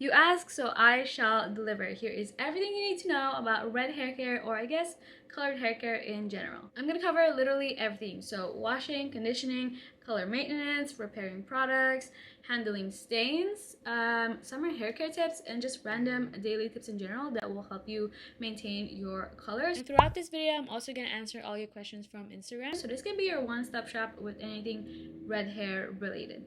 You ask, so I shall deliver. Here is everything you need to know about red hair care, or I guess colored hair care in general. I'm gonna cover literally everything. So washing, conditioning, color maintenance, repairing products, handling stains, summer hair care tips, and just random daily tips in general that will help you maintain your colors. And throughout this video, I'm also gonna answer all your questions from Instagram. So this can be your one-stop shop with anything red hair related.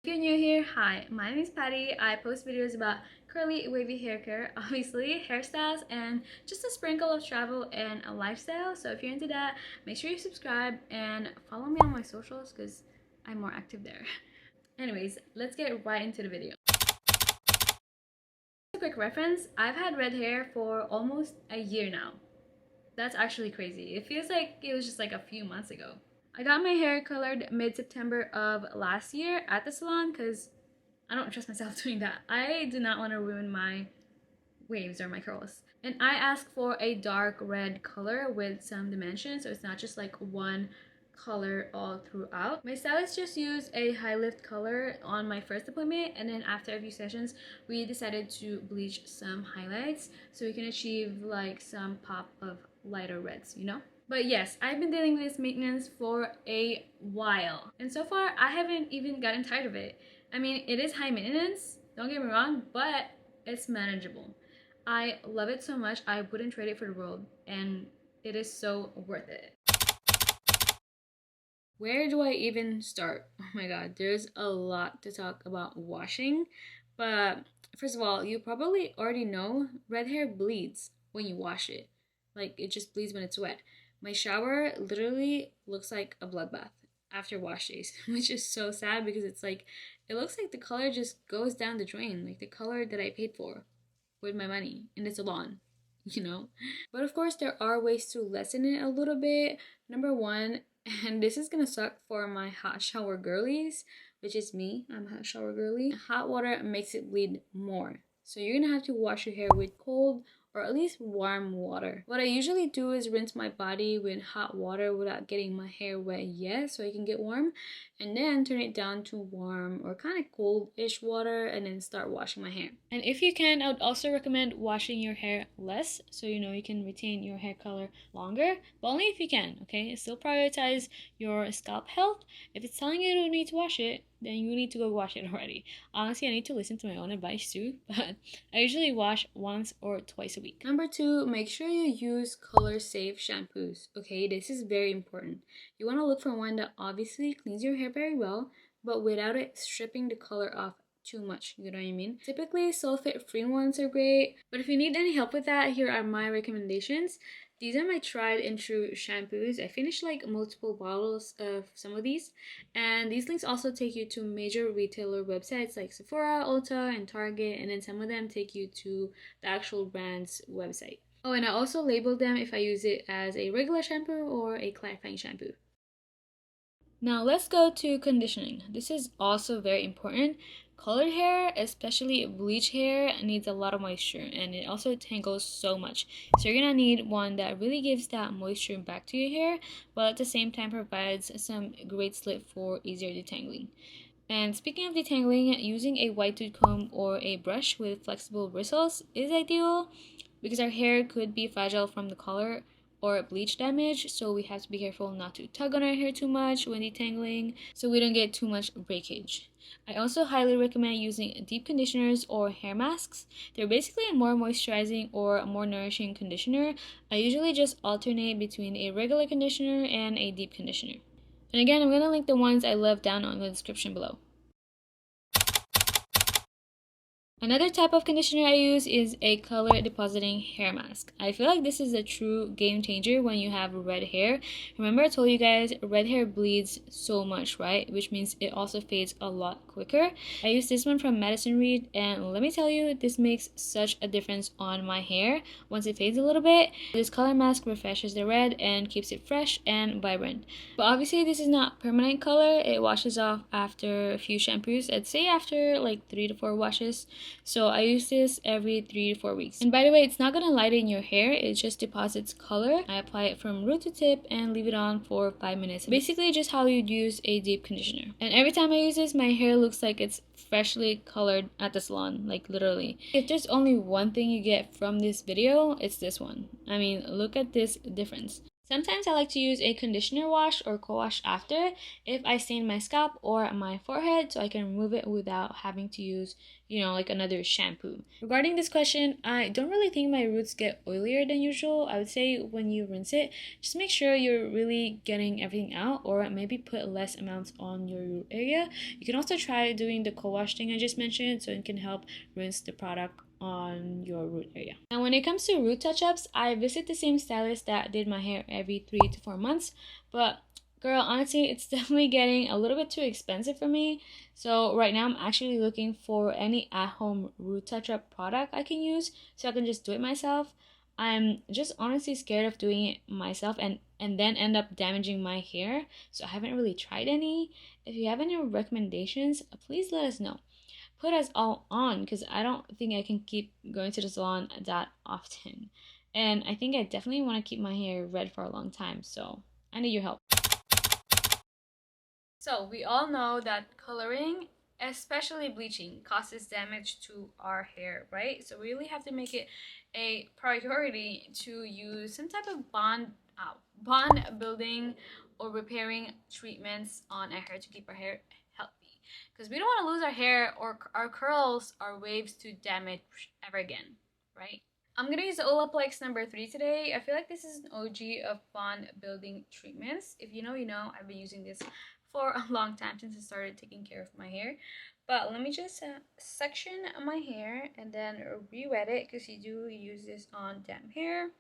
If you're new here, hi, my name is Patty. I post videos about curly, wavy hair care, obviously, hairstyles, and just a sprinkle of travel and a lifestyle. So if you're into that, make sure you subscribe and follow me on my socials because I'm more active there. Anyways, let's get right into the video. A quick reference, I've had red hair for almost a year now. That's actually crazy. It feels like it was just like a few months ago. I got my hair colored mid-September of last year at the salon because I don't trust myself doing that. I do not want to ruin my waves or my curls. And I asked for a dark red color with some dimension, so it's not just like one color all throughout. My stylist just used a high lift color on my first appointment, and then after a few sessions we decided to bleach some highlights so we can achieve like some pop of lighter reds, you know? But yes, I've been dealing with this maintenance for a while, and so far I haven't even gotten tired of it. I mean, it is high maintenance, don't get me wrong, but it's manageable. I love it so much, I wouldn't trade it for the world, and it is so worth it. Where do I even start? Oh my god, there's a lot to talk about washing. But first of all, you probably already know red hair bleeds when you wash it. Like, it just bleeds when it's wet. My shower literally looks like a bloodbath after wash days, which is so sad because it's like, it looks like the color just goes down the drain, like the color that I paid for with my money in the salon, you know? But of course, there are ways to lessen it a little bit. Number one, and this is gonna suck for my hot shower girlies, which is me, I'm a hot shower girly. Hot water makes it bleed more. So you're gonna have to wash your hair with cold or at least warm water. What I usually do is rinse my body with hot water without getting my hair wet yet so I can get warm, and then turn it down to warm or kind of cold-ish water and then start washing my hair. And if you can, I would also recommend washing your hair less so you know you can retain your hair color longer, but only if you can, okay? Still prioritize your scalp health. If it's telling you you don't need to wash it, then you need to go wash it already. Honestly, I need to listen to my own advice too, but I usually wash once or twice a week. Number two, make sure you use color safe shampoos. Okay, this is very important. You want to look for one that obviously cleans your hair very well, but without it stripping the color off too much, you know what I mean? Typically, sulfate-free ones are great, but if you need any help with that, here are my recommendations. These are my tried and true shampoos. I finished like multiple bottles of some of these, and these links also take you to major retailer websites like Sephora, Ulta, and Target, and then some of them take you to the actual brand's website. Oh, and I also label them if I use it as a regular shampoo or a clarifying shampoo. Now let's go to conditioning. This is also very important. Colored hair, especially bleach hair, needs a lot of moisture, and it also tangles so much. So you're gonna need one that really gives that moisture back to your hair, but at the same time provides some great slip for easier detangling. And speaking of detangling, using a wide tooth comb or a brush with flexible bristles is ideal because our hair could be fragile from the color or bleach damage, so we have to be careful not to tug on our hair too much when detangling so we don't get too much breakage. I also highly recommend using deep conditioners or hair masks. They're basically a more moisturizing or a more nourishing conditioner. I usually just alternate between a regular conditioner and a deep conditioner. And again, I'm going to link the ones I left down on the description below. Another type of conditioner I use is a color depositing hair mask. I feel like this is a true game changer when you have red hair. Remember I told you guys red hair bleeds so much, right? Which means it also fades a lot quicker. I use this one from Madison Reed, and let me tell you, this makes such a difference on my hair once it fades a little bit. This color mask refreshes the red and keeps it fresh and vibrant. But obviously this is not permanent color. It washes off after a few shampoos. I'd say after like 3 to 4 washes. So I use this every 3 to 4 weeks. And by the way, it's not gonna lighten your hair, it just deposits color. I apply it from root to tip and leave it on for 5 minutes. Basically just how you'd use a deep conditioner. And every time I use this, my hair looks like it's freshly colored at the salon, like literally. If there's only one thing you get from this video, it's this one. I mean, look at this difference. Sometimes I like to use a conditioner wash or co-wash after if I stain my scalp or my forehead, so I can remove it without having to use, like another shampoo. Regarding this question, I don't really think my roots get oilier than usual. I would say when you rinse it, just make sure you're really getting everything out, or maybe put less amounts on your root area. You can also try doing the co-wash thing I just mentioned, so it can help rinse the product on your root area. And when it comes to root touch-ups, I visit the same stylist that did my hair every 3 to 4 months, but girl, honestly, it's definitely getting a little bit too expensive for me. So right now I'm actually looking for any at-home root touch-up product I can use so I can just do it myself. I'm just honestly scared of doing it myself and then end up damaging my hair, so I haven't really tried any. If you have any recommendations, please let us know. Put us all on, because I don't think I can keep going to the salon that often. And I think I definitely want to keep my hair red for a long time, so I need your help. So we all know that coloring, especially bleaching, causes damage to our hair, right? So we really have to make it a priority to use some type of bond building or repairing treatments on our hair to keep our hair healthy, because we don't want to lose our hair or our curls or waves to damage ever again, right? I'm gonna use the Olaplex number 3 today. I feel like this is an OG of bond building treatments. If you know, you know. I've been using this for a long time, since I started taking care of my hair. But let me just section my hair and then re-wet it, because you do use this on damp hair.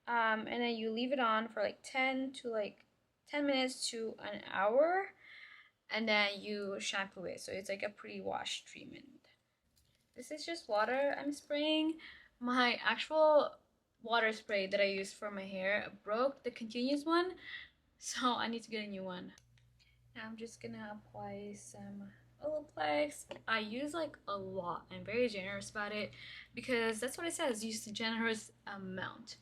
And then you leave it on for like 10 minutes to an hour, and then you shampoo it, so it's like a pre-wash treatment. This is just water I'm spraying. My actual water spray that I use for my hair broke, the continuous one, so I need to get a new one. Now I'm just gonna apply some Olaplex. I use like a lot. I'm very generous about it, because that's what it says, use a generous amount.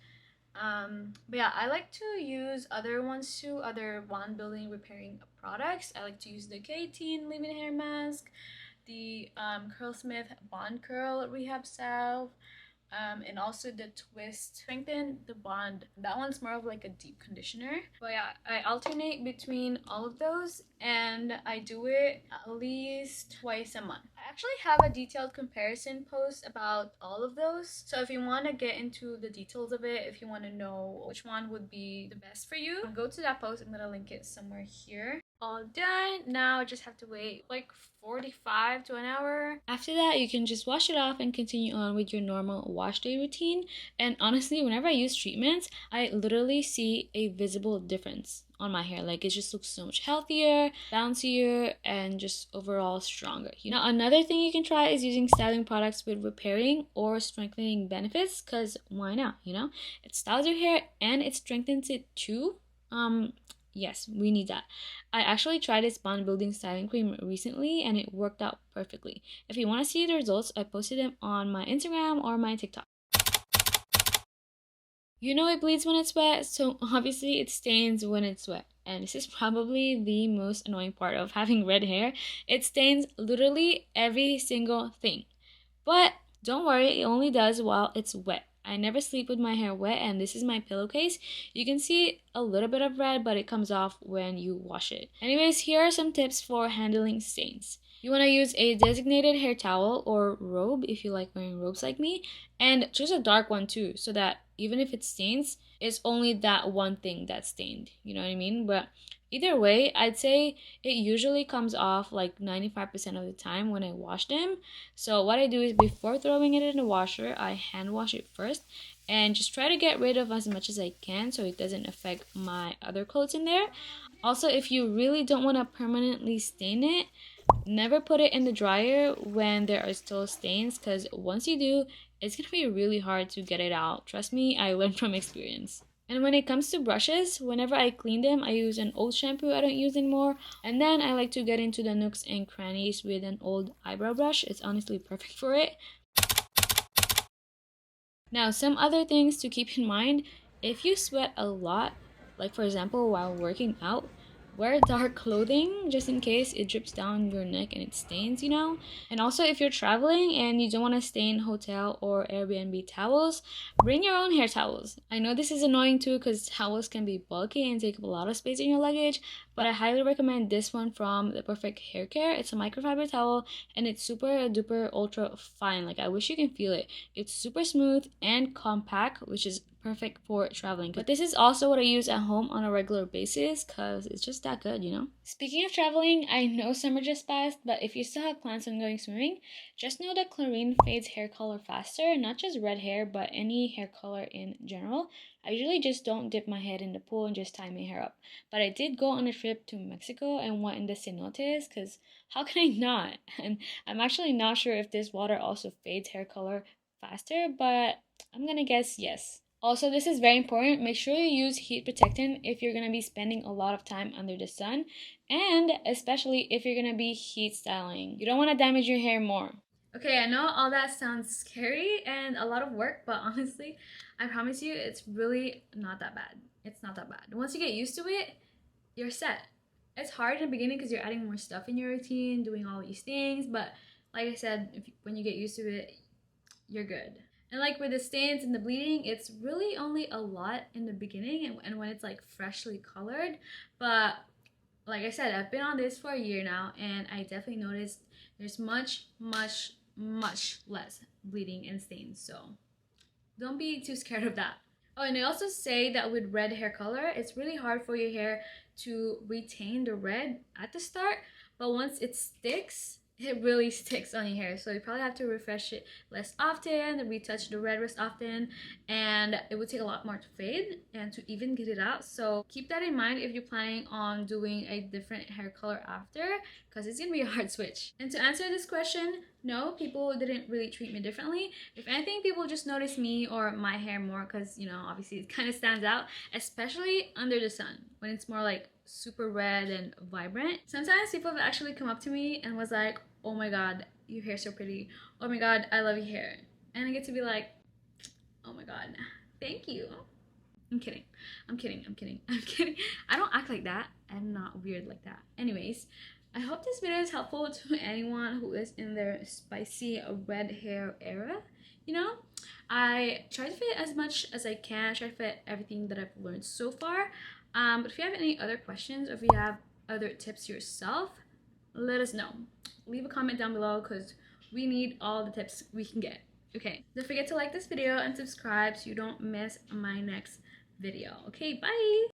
But yeah, I like to use other ones too, other bond building repairing products. I like to use the K18 leave-in hair mask, the Curlsmith Bond Curl Rehab Salve, and also the Twist Strengthen the Bond. That one's more of like a deep conditioner. But yeah, I alternate between all of those, and I do it at least twice a month. I actually have a detailed comparison post about all of those, so if you want to get into the details of it, if you want to know which one would be the best for you, go to that post. I'm gonna link it somewhere here. All done. Now I just have to wait like 45 to an hour. After that, you can just wash it off and continue on with your normal wash day routine. And honestly, whenever I use treatments, I literally see a visible difference on my hair. Like, it just looks so much healthier, bouncier, and just overall stronger. Now, another thing you can try is using styling products with repairing or strengthening benefits, because why not? It styles your hair and it strengthens it too. Yes, we need that. I actually tried this bond building styling cream recently and it worked out perfectly. If you want to see the results, I posted them on my Instagram or my TikTok. It bleeds when it's wet, so obviously it stains when it's wet. And this is probably the most annoying part of having red hair. It stains literally every single thing. But don't worry, it only does while it's wet. I never sleep with my hair wet, and this is my pillowcase. You can see a little bit of red, but it comes off when you wash it. Anyways, here are some tips for handling stains. You want to use a designated hair towel or robe if you like wearing robes like me, and choose a dark one too, so that even if it stains, it's only that one thing that's stained. You know what I mean? But either way, I'd say it usually comes off like 95% of the time when I wash them. So what I do is, before throwing it in the washer, I hand wash it first and just try to get rid of as much as I can so it doesn't affect my other clothes in there. Also, if you really don't want to permanently stain it, never put it in the dryer when there are still stains, because once you do, it's going to be really hard to get it out. Trust me, I learned from experience. And when it comes to brushes, whenever I clean them, I use an old shampoo I don't use anymore. And then I like to get into the nooks and crannies with an old eyebrow brush. It's honestly perfect for it. Now, some other things to keep in mind: if you sweat a lot, like for example while working out, wear dark clothing just in case it drips down your neck and it stains, you know? And also, if you're traveling and you don't want to stain hotel or Airbnb towels, bring your own hair towels. I know this is annoying too because towels can be bulky and take up a lot of space in your luggage, but I highly recommend this one from The Perfect Hair Care. It's a microfiber towel and it's super duper ultra fine. Like, I wish you can feel it. It's super smooth and compact, which is perfect for traveling. But this is also what I use at home on a regular basis because it's just that good, you know? Speaking of traveling, I know summer just passed, but if you still have plans on going swimming, just know that chlorine fades hair color faster, not just red hair, but any hair color in general. I usually just don't dip my head in the pool and just tie my hair up. But I did go on a trip to Mexico and went in the cenotes because how can I not? And I'm actually not sure if this water also fades hair color faster, but I'm gonna guess yes. Also, this is very important. Make sure you use heat protectant if you're going to be spending a lot of time under the sun, and especially if you're going to be heat styling. You don't want to damage your hair more. Okay, I know all that sounds scary and a lot of work, but honestly, I promise you it's really not that bad. It's not that bad. Once you get used to it, you're set. It's hard in the beginning because you're adding more stuff in your routine, doing all these things, but like I said, when you get used to it, you're good. And like with the stains and the bleeding, it's really only a lot in the beginning and when it's like freshly colored. But like I said, I've been on this for a year now and I definitely noticed there's much less bleeding and stains. So don't be too scared of that. Oh, and I also say that with red hair color, it's really hard for your hair to retain the red at the start, but once it sticks, it really sticks on your hair. So you probably have to refresh it less often, retouch the red less often, and it would take a lot more to fade and to even get it out. So keep that in mind if you're planning on doing a different hair color after, because it's gonna be a hard switch. And to answer this question, no, people didn't really treat me differently. If anything, people just notice me or my hair more because, you know, obviously it kind of stands out, especially under the sun when it's more like super red and vibrant. Sometimes people have actually come up to me and was like, oh my god, your hair's so pretty. Oh my god, I love your hair. And I get to be like, oh my god, thank you. I'm kidding. I'm kidding. I'm kidding. I'm kidding. I don't act like that. I'm not weird like that. Anyways, I hope this video is helpful to anyone who is in their spicy red hair era. You know, I try to fit as much as I can. Try to fit everything that I've learned so far. But if you have any other questions or if you have other tips yourself, let us know. Leave a comment down below because we need all the tips we can get. Okay, don't forget to like this video and subscribe so you don't miss my next video. Okay, bye!